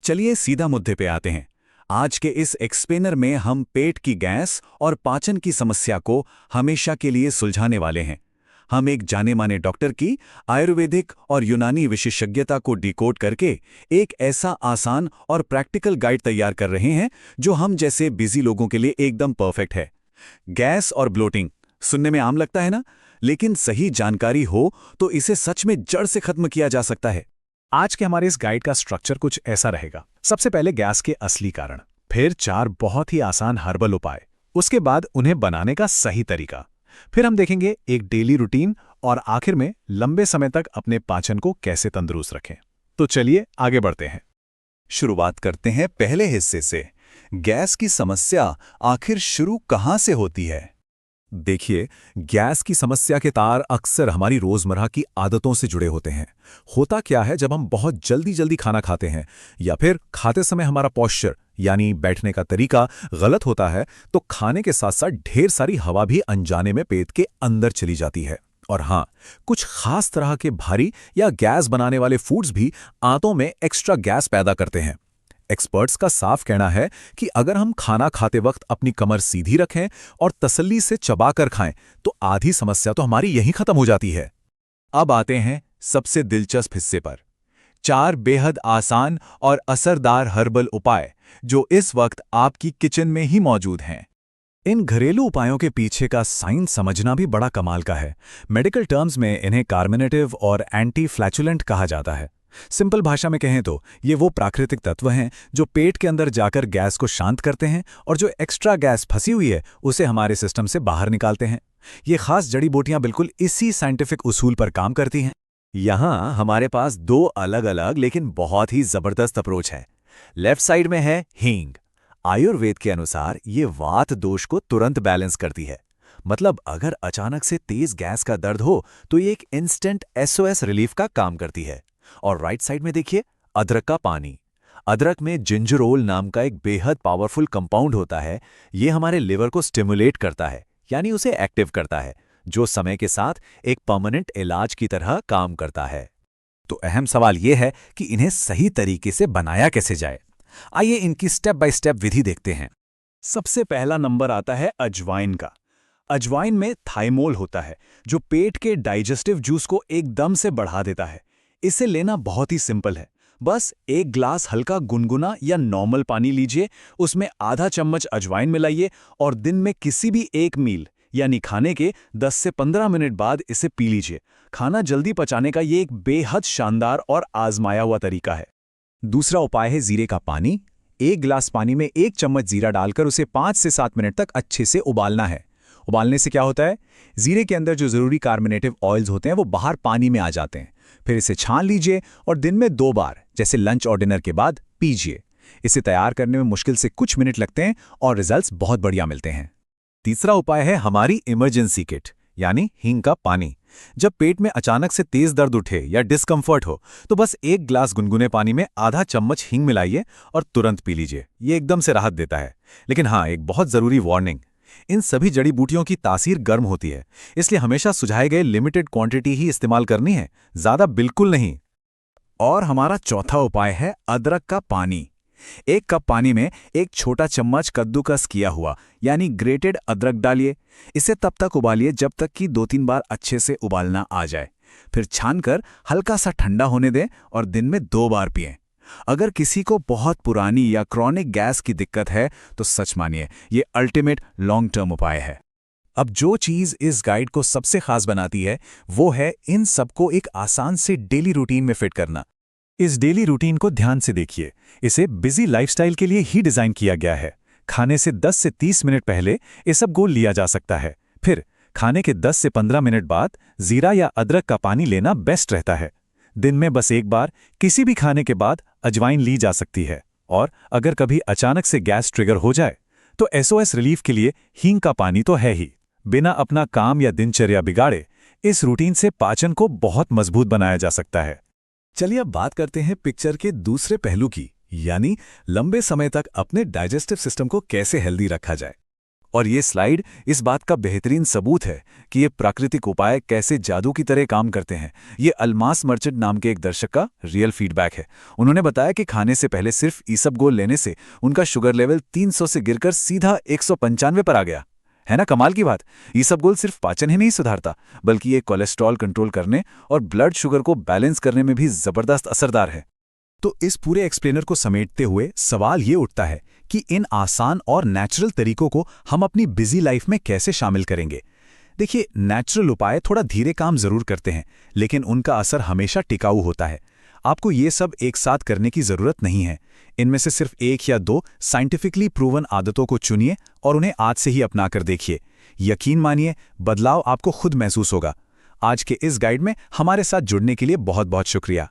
चलिए सीधा मुद्दे पे आते हैं। आज के इस एक्सप्लेनर में हम पेट की गैस और पाचन की समस्या को हमेशा के लिए सुलझाने वाले हैं। हम एक जाने माने डॉक्टर की आयुर्वेदिक और यूनानी विशेषज्ञता को डिकोड करके एक ऐसा आसान और प्रैक्टिकल गाइड तैयार कर रहे हैं जो हम जैसे बिजी लोगों के लिए एकदम परफेक्ट है। गैस और ब्लोटिंग सुनने में आम लगता है ना, लेकिन सही जानकारी हो तो इसे सच में जड़ से खत्म किया जा सकता है। आज के हमारे इस गाइड का स्ट्रक्चर कुछ ऐसा रहेगा। सबसे पहले गैस के असली कारण, फिर 4 बहुत ही आसान हर्बल उपाय, उसके बाद उन्हें बनाने का सही तरीका, फिर हम देखेंगे एक डेली रूटीन और आखिर में लंबे समय तक अपने पाचन को कैसे तंदुरुस्त रखें। तो चलिए आगे बढ़ते हैं। शुरुआत करते हैं पहले हिस्से से। गैस की समस्या आखिर शुरू कहाँ से होती है? देखिए, गैस की समस्या के तार अक्सर हमारी रोजमर्रा की आदतों से जुड़े होते हैं। होता क्या है, जब हम बहुत जल्दी जल्दी खाना खाते हैं या फिर खाते समय हमारा पोस्चर यानी बैठने का तरीका गलत होता है, तो खाने के साथ साथ ढेर सारी हवा भी अनजाने में पेट के अंदर चली जाती है। और हाँ, कुछ खास तरह के भारी या गैस बनाने वाले फूड्स भी आंतों में एक्स्ट्रा गैस पैदा करते हैं। एक्सपर्ट्स का साफ कहना है कि अगर हम खाना खाते वक्त अपनी कमर सीधी रखें और तसल्ली से चबाकर खाएं, तो आधी समस्या तो हमारी यहीं खत्म हो जाती है। अब आते हैं सबसे दिलचस्प हिस्से पर। 4 बेहद आसान और असरदार हर्बल उपाय जो इस वक्त आपकी किचन में ही मौजूद हैं। इन घरेलू उपायों के पीछे का साइंस समझना भी बड़ा कमाल का है। मेडिकल टर्म्स में इन्हें कार्मिनेटिव और एंटी फ्लैचुलेंट कहा जाता है। सिंपल भाषा में कहें तो ये वो प्राकृतिक तत्व हैं जो पेट के अंदर जाकर गैस को शांत करते हैं और जो एक्स्ट्रा गैस फंसी हुई है उसे हमारे सिस्टम से बाहर निकालते हैं। ये खास जड़ी बूटियां बिल्कुल इसी साइंटिफिक उसूल पर काम करती हैं। यहाँ हमारे पास 2 अलग अलग लेकिन बहुत ही जबरदस्त अप्रोच है। लेफ्ट साइड में है हींग। आयुर्वेद के अनुसार ये वात दोष को तुरंत बैलेंस करती है। मतलब अगर अचानक से तेज गैस का दर्द हो तो ये एक इंस्टेंट SOS रिलीफ का काम करती है। और राइट साइड में देखिए अदरक का पानी। अदरक में जिंजरोल नाम का एक बेहद पावरफुल कंपाउंड होता है। ये हमारे लिवर को स्टिमुलेट करता है, यानी उसे एक्टिव करता है, जो समय के साथ एक परमानेंट इलाज की तरह काम करता है। तो अहम सवाल यह है कि इन्हें सही तरीके से बनाया कैसे जाए। आइए इनकी स्टेप बाय स्टेप विधि देखते हैं। सबसे पहला नंबर आता है अजवाइन का। अजवाइन में थाइमोल होता है जो पेट के डाइजेस्टिव जूस को एकदम से बढ़ा देता है। इसे लेना बहुत ही सिंपल है। बस 1 ग्लास हल्का गुनगुना या नॉर्मल पानी लीजिए, उसमें आधा चम्मच अजवाइन मिलाइए और दिन में किसी भी एक मील यानी खाने के 10 से 15 मिनट बाद इसे पी लीजिए। खाना जल्दी पचाने का ये एक बेहद शानदार और आजमाया हुआ तरीका है। दूसरा उपाय है जीरे का पानी। 1 ग्लास पानी में 1 चम्मच जीरा डालकर उसे 5 से 7 मिनट तक अच्छे से उबालना है। उबालने से क्या होता है, जीरे के अंदर जो जरूरी कार्बोनेटिव ऑयल्स होते हैं वो बाहर पानी में आ जाते हैं। फिर इसे छान लीजिए और दिन में 2 बार जैसे लंच और डिनर के बाद पीजिए। इसे तैयार करने में मुश्किल से कुछ मिनट लगते हैं और रिजल्ट्स बहुत बढ़िया मिलते हैं। तीसरा उपाय है हमारी इमरजेंसी किट यानी हींग का पानी। जब पेट में अचानक से तेज दर्द उठे या डिस्कम्फर्ट हो तो बस 1 ग्लास गुनगुने पानी में आधा चम्मच हींग मिलाइए और तुरंत पी लीजिए। ये एकदम से राहत देता है। लेकिन हाँ, एक बहुत जरूरी वार्निंग, इन सभी जड़ी बूटियों की तासीर गर्म होती है, इसलिए हमेशा सुझाए गए लिमिटेड क्वांटिटी ही इस्तेमाल करनी है, ज्यादा बिल्कुल नहीं। और हमारा चौथा उपाय है अदरक का पानी। 1 कप पानी में 1 छोटा चम्मच कद्दूकस किया हुआ यानी ग्रेटेड अदरक डालिए। इसे तब तक उबालिए जब तक कि 2-3 बार अच्छे से उबालना आ जाए। फिर छानकर हल्का सा ठंडा होने दें और दिन में 2 बार पिएं। अगर किसी को बहुत पुरानी या क्रॉनिक गैस की दिक्कत है तो सच मानिए ये अल्टीमेट लॉन्ग टर्म उपाय है। अब जो चीज़ इस गाइड को सबसे खास बनाती है वो है इन सबको एक आसान से डेली रूटीन में फिट करना। इस डेली रूटीन को ध्यान से देखिए। इसे बिजी लाइफस्टाइल के लिए ही डिजाइन किया गया है। खाने से 10 से 30 मिनट पहले ये सब गोल लिया जा सकता है। फिर खाने के 10 से 15 मिनट बाद जीरा या अदरक का पानी लेना बेस्ट रहता है। दिन में बस 1 बार किसी भी खाने के बाद अजवाइन ली जा सकती है। और अगर कभी अचानक से गैस ट्रिगर हो जाए तो SOS रिलीफ के लिए हींग का पानी तो है ही। बिना अपना काम या दिनचर्या बिगाड़े इस रूटीन से पाचन को बहुत मजबूत बनाया जा सकता है। चलिए अब बात करते हैं पिक्चर के दूसरे पहलू की, यानी लंबे समय तक अपने डाइजेस्टिव सिस्टम को कैसे हेल्दी रखा जाए। और ये स्लाइड इस बात का बेहतरीन सबूत है कि ये प्राकृतिक उपाय कैसे जादू की तरह काम करते हैं। ये अलमास मर्चेंट नाम के एक दर्शक का रियल फीडबैक है। उन्होंने बताया कि खाने से पहले सिर्फ ईसबगोल लेने से उनका शुगर लेवल 300 से गिरकर सीधा 195 पर आ गया। है ना कमाल की बात। ईसबगोल सिर्फ पाचन ही नहीं सुधारता, बल्कि ये कोलेस्ट्रॉल कंट्रोल करने और ब्लड शुगर को बैलेंस करने में भी जबरदस्त असरदार है। तो इस पूरे एक्सप्लेनर को समेटते हुए सवाल ये उठता है कि इन आसान और नेचुरल तरीकों को हम अपनी बिजी लाइफ में कैसे शामिल करेंगे। देखिए, नेचुरल उपाय थोड़ा धीरे काम जरूर करते हैं, लेकिन उनका असर हमेशा टिकाऊ होता है। आपको ये सब एक साथ करने की जरूरत नहीं है। इनमें से सिर्फ 1 या 2 साइंटिफिकली प्रूवन आदतों को चुनिए और उन्हें आज से ही अपनाकर देखिए। यकीन मानिए, बदलाव आपको खुद महसूस होगा। आज के इस गाइड में हमारे साथ जुड़ने के लिए बहुत बहुत शुक्रिया।